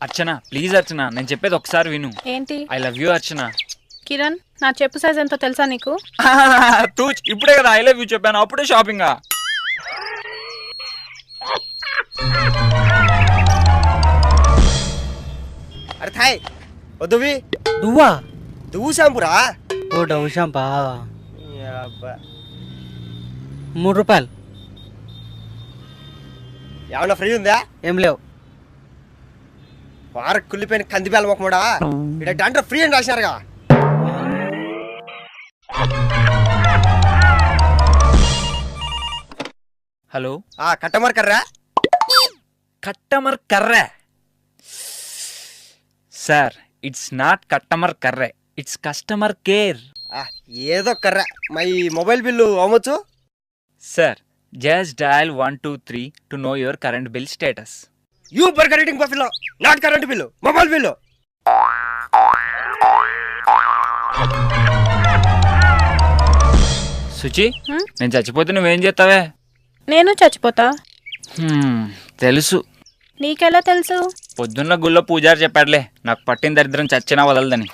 అర్చన please అర్చన, నేను చెప్పేది ఒకసారి విను. ఏంటి? ఐ లవ్ యూ అర్చన. కిరణ్, నా చెప్పు సైజ్ ఎంతో తెలుసా నీకు? తూ ఇప్పుడే కదా ఐ లవ్ యూ చెప్పాను, అప్పుడే షాపింగ్. అరే థాయ్ వద్దువి నువ్వా? దువ్వు షాంపురా. ఓ డవ్ షాంపా? 3 రూపాయలు. ఏమన్నా ఫ్రీ ఉందా? ఏం లేవు. వారకు కుళ్ళిపోయిన కందిపేల మొక్కమడా ఇక్కడ డాంటర్ ఫ్రీ అని రాసినారుగా. హలో, కట్టమర్ కర్రా. కస్టమర్ కర్రే సార్. ఇట్స్ నాట్ కస్టమర్ కర్రే, ఇట్స్ కస్టమర్ కేర్. ఏదో కర్రా. మై మొబైల్ బిల్లు అవ్వచ్చు సార్. Just dial 123 to know your current bill status. You burger eating buffalo, not current bill, mobile bill. Suchi, నేను చచ్చిపోతే నువ్వేం చేస్తావే? నేను చచ్చిపోతా. తెలుసు. నీకెలా తెలుసు? పొద్దున్న గుళ్ళో పూజారి చెప్పాడులే, నాకు పట్టిన దరిద్రం చచ్చినా వదలదని.